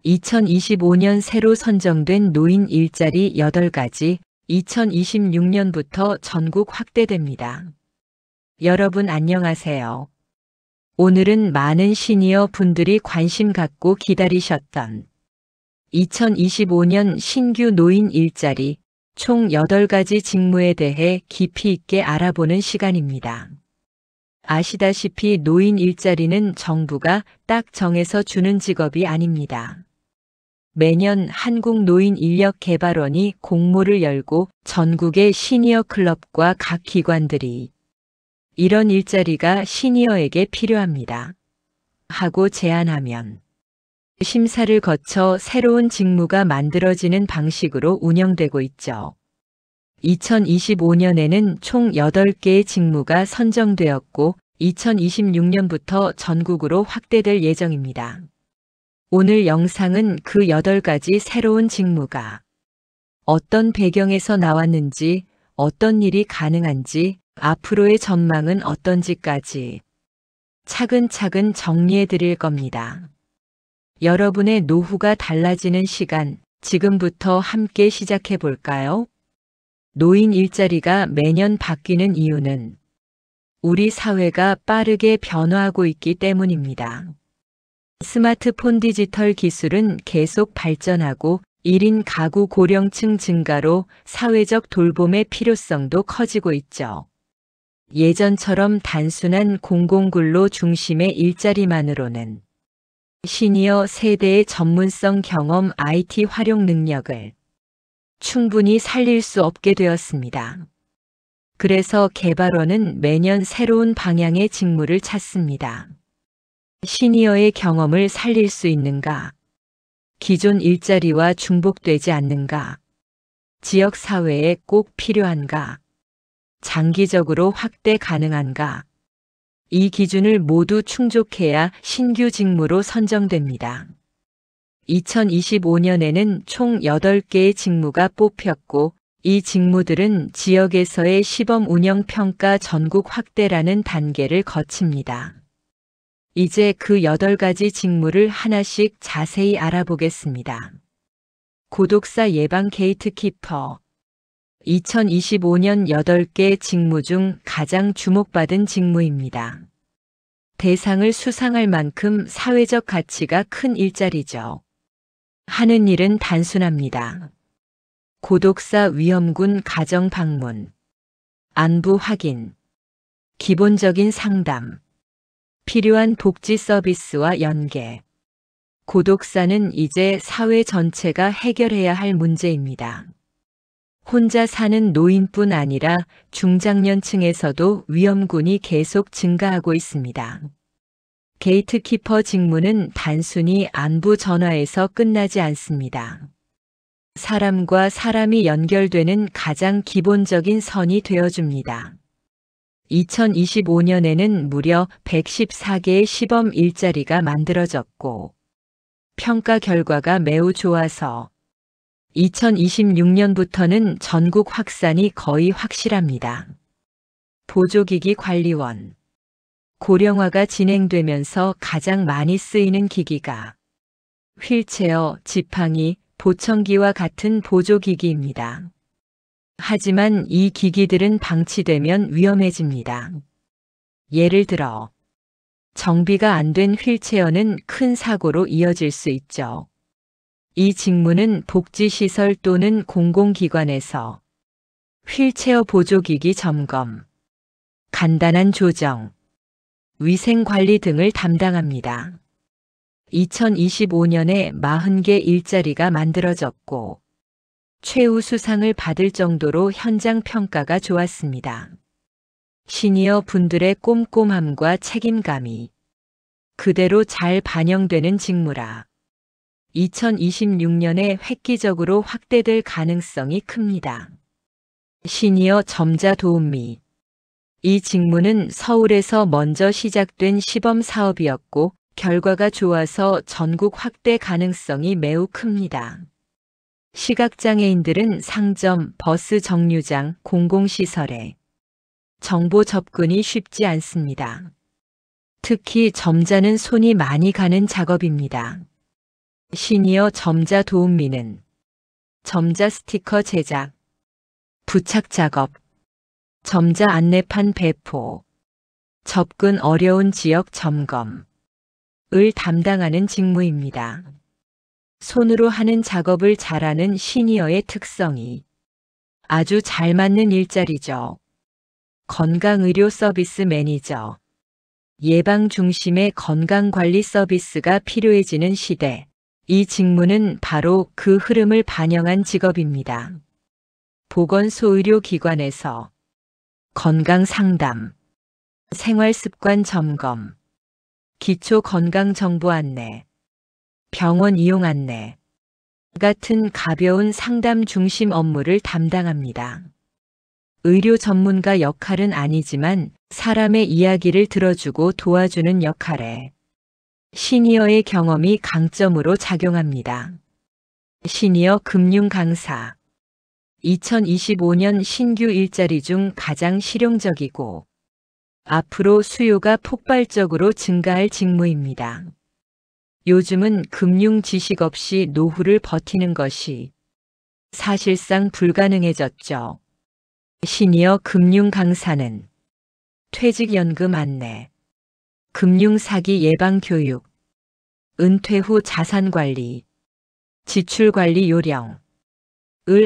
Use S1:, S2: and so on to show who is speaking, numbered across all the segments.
S1: 2025년 새로 선정된 노인 일자리 8가지, 2026년부터 전국 확대됩니다. 여러분 안녕하세요. 오늘은 많은 시니어 분들이 관심 갖고 기다리셨던 2025년 신규 노인 일자리 총 8가지 직무에 대해 깊이 있게 알아보는 시간입니다. 아시다시피 노인 일자리는 정부가 딱 정해서 주는 직업이 아닙니다. 매년 한국노인인력개발원이 공모를 열고 전국의 시니어 클럽과 각 기관들이 이런 일자리가 시니어에게 필요합니다 하고 제안하면 심사를 거쳐 새로운 직무가 만들어지는 방식으로 운영되고 있죠. 2025년에는 총 8개의 직무가 선정되었고 2026년부터 전국으로 확대될 예정입니다. 오늘 영상은 그 8가지 새로운 직무가 어떤 배경에서 나왔는지, 어떤 일이 가능한지, 앞으로의 전망은 어떤지까지 차근차근 정리해 드릴 겁니다. 여러분의 노후가 달라지는 시간, 지금부터 함께 시작해 볼까요? 노인 일자리가 매년 바뀌는 이유는 우리 사회가 빠르게 변화하고 있기 때문입니다. 스마트폰 디지털 기술은 계속 발전하고 1인 가구 고령층 증가로 사회적 돌봄의 필요성도 커지고 있죠. 예전처럼 단순한 공공근로 중심의 일자리만으로는 시니어 세대의 전문성 경험 IT 활용 능력을 충분히 살릴 수 없게 되었습니다. 그래서 개발원은 매년 새로운 방향의 직무를 찾습니다. 시니어의 경험을 살릴 수 있는가? 기존 일자리와 중복되지 않는가? 지역 사회에 꼭 필요한가? 장기적으로 확대 가능한가? 이 기준을 모두 충족해야 신규 직무로 선정됩니다. 2025년에는 총 8개의 직무가 뽑혔고 이 직무들은 지역에서의 시범 운영 평가 전국 확대라는 단계를 거칩니다. 이제 그 8가지 직무를 하나씩 자세히 알아보겠습니다. 고독사 예방 게이트키퍼 2025년 8개 직무 중 가장 주목받은 직무입니다. 대상을 수상할 만큼 사회적 가치가 큰 일자리죠. 하는 일은 단순합니다. 고독사 위험군 가정 방문, 안부 확인, 기본적인 상담, 필요한 복지 서비스와 연계. 고독사는 이제 사회 전체가 해결해야 할 문제입니다. 혼자 사는 노인뿐 아니라 중장년층에서도 위험군이 계속 증가하고 있습니다. 게이트키퍼 직무는 단순히 안부 전화에서 끝나지 않습니다. 사람과 사람이 연결되는 가장 기본적인 선이 되어줍니다. 2025년에는 무려 114개의 시범 일자리가 만들어졌고 평가 결과가 매우 좋아서 2026년부터는 전국 확산이 거의 확실합니다. 보조기기 관리원 고령화가 진행되면서 가장 많이 쓰이는 기기가 휠체어, 지팡이, 보청기와 같은 보조기기입니다. 하지만 이 기기들은 방치되면 위험해집니다. 예를 들어 정비가 안 된 휠체어는 큰 사고로 이어질 수 있죠. 이 직무는 복지시설 또는 공공기관에서 휠체어 보조기기 점검, 간단한 조정, 위생관리 등을 담당합니다. 2025년에 40개 일자리가 만들어졌고 최우수상을 받을 정도로 현장 평가가 좋았습니다. 시니어 분들의 꼼꼼함과 책임감이 그대로 잘 반영되는 직무라 2026년에 획기적으로 확대될 가능성이 큽니다. 시니어 점자 도우미 이 직무는 서울에서 먼저 시작된 시범 사업이었고 결과가 좋아서 전국 확대 가능성이 매우 큽니다. 시각장애인들은 상점, 버스 정류장, 공공시설에 정보 접근이 쉽지 않습니다. 특히 점자는 손이 많이 가는 작업입니다. 시니어 점자 도움미는 점자 스티커 제작, 부착 작업, 점자 안내판 배포, 접근 어려운 지역 점검을 담당하는 직무입니다. 손으로 하는 작업을 잘하는 시니어의 특성이 아주 잘 맞는 일자리죠. 건강의료 서비스 매니저. 예방 중심의 건강관리 서비스가 필요해지는 시대. 이 직무는 바로 그 흐름을 반영한 직업입니다. 보건소의료기관에서 건강상담, 생활습관 점검, 기초건강정보 안내, 병원 이용 안내 같은 가벼운 상담 중심 업무를 담당합니다. 의료 전문가 역할은 아니지만 사람의 이야기를 들어주고 도와주는 역할에 시니어의 경험이 강점으로 작용합니다. 시니어 금융 강사. 2025년 신규 일자리 중 가장 실용적이고 앞으로 수요가 폭발적으로 증가할 직무입니다. 요즘은 금융 지식 없이 노후를 버티는 것이 사실상 불가능해졌죠. 시니어 금융 강사는 퇴직연금 안내, 금융사기 예방 교육, 은퇴 후 자산관리, 지출관리 요령을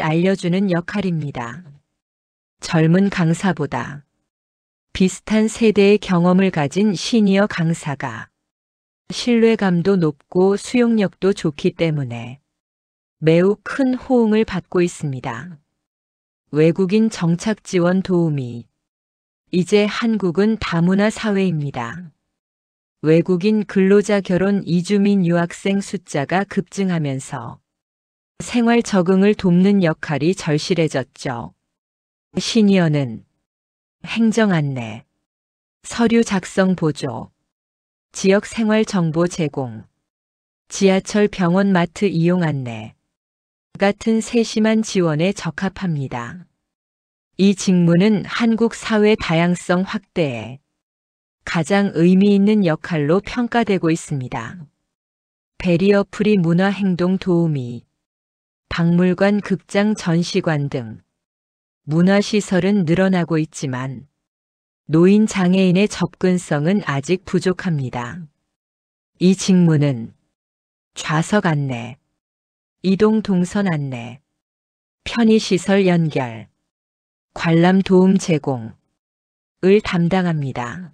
S1: 알려주는 역할입니다. 젊은 강사보다 비슷한 세대의 경험을 가진 시니어 강사가 신뢰감도 높고 수용력도 좋기 때문에 매우 큰 호응을 받고 있습니다. 외국인 정착 지원 도우미. 이제 한국은 다문화 사회입니다. 외국인 근로자 결혼 이주민 유학생 숫자가 급증하면서 생활 적응을 돕는 역할이 절실해졌죠. 시니어는 행정 안내, 서류 작성 보조, 지역 생활 정보 제공, 지하철 병원 마트 이용 안내 같은 세심한 지원에 적합합니다. 이 직무는 한국 사회 다양성 확대에 가장 의미 있는 역할로 평가되고 있습니다. 베리어 프리 문화 행동 도우미, 박물관, 극장, 전시관 등 문화시설은 늘어나고 있지만 노인 장애인의 접근성은 아직 부족합니다. 이 직무는 좌석 안내, 이동 동선 안내, 편의시설 연결, 관람 도움 제공을 담당합니다.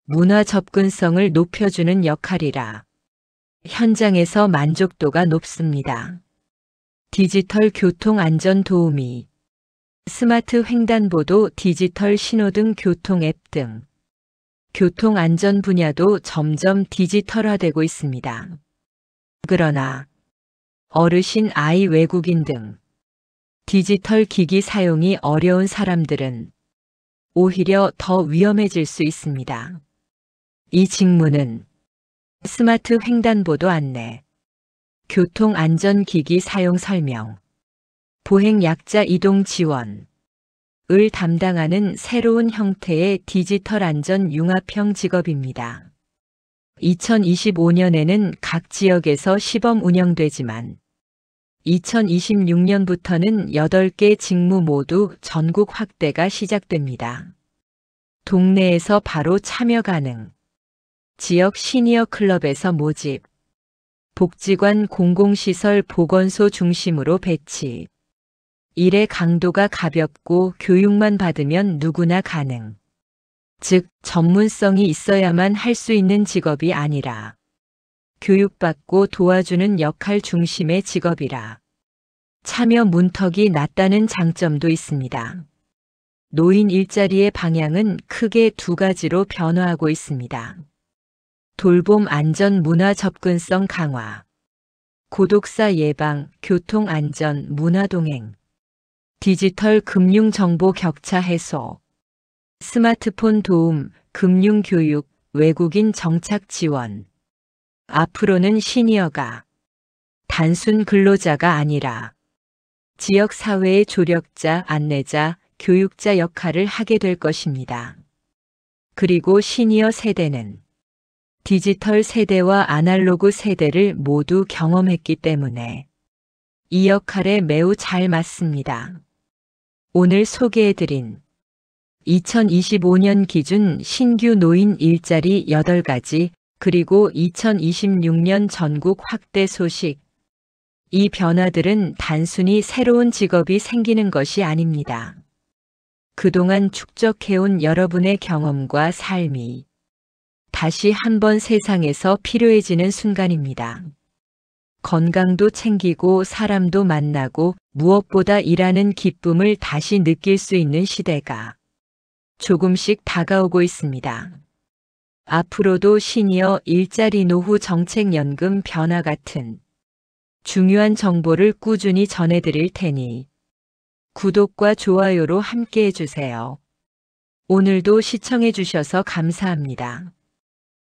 S1: 문화 접근성을 높여주는 역할이라 현장에서 만족도가 높습니다. 디지털 교통 안전 도우미, 스마트 횡단보도, 디지털 신호등, 교통 앱 등 교통 안전 분야도 점점 디지털화되고 있습니다. 그러나 어르신, 아이, 외국인 등 디지털 기기 사용이 어려운 사람들은 오히려 더 위험해질 수 있습니다. 이 직무는 스마트 횡단보도 안내, 교통 안전기기 사용 설명, 보행 약자 이동 지원을 담당하는 새로운 형태의 디지털 안전 융합형 직업입니다. 2025년에는 각 지역에서 시범 운영되지만 2026년부터는 8개 직무 모두 전국 확대가 시작됩니다. 동네에서 바로 참여 가능. 지역 시니어 클럽에서 모집. 복지관, 공공시설, 보건소 중심으로 배치. 일의 강도가 가볍고 교육만 받으면 누구나 가능. 즉, 전문성이 있어야만 할 수 있는 직업이 아니라 교육받고 도와주는 역할 중심의 직업이라 참여 문턱이 낮다는 장점도 있습니다. 노인 일자리의 방향은 크게 두 가지로 변화하고 있습니다. 돌봄 안전 문화 접근성 강화, 고독사 예방, 교통 안전, 문화 동행, 디지털 금융 정보 격차 해소, 스마트폰 도움, 금융 교육, 외국인 정착 지원. 앞으로는 시니어가 단순 근로자가 아니라 지역 사회의 조력자, 안내자, 교육자 역할을 하게 될 것입니다. 그리고 시니어 세대는 디지털 세대와 아날로그 세대를 모두 경험했기 때문에 이 역할에 매우 잘 맞습니다. 오늘 소개해드린 2025년 기준 신규 노인 일자리 8가지 그리고 2026년 전국 확대 소식. 이 변화들은 단순히 새로운 직업이 생기는 것이 아닙니다. 그동안 축적해온 여러분의 경험과 삶이 다시 한번 세상에서 필요해지는 순간입니다. 건강도 챙기고 사람도 만나고 무엇보다 일하는 기쁨을 다시 느낄 수 있는 시대가 조금씩 다가오고 있습니다. 앞으로도 시니어 일자리 노후 정책연금 변화 같은 중요한 정보를 꾸준히 전해드릴 테니 구독과 좋아요로 함께 해주세요. 오늘도 시청해주셔서 감사합니다.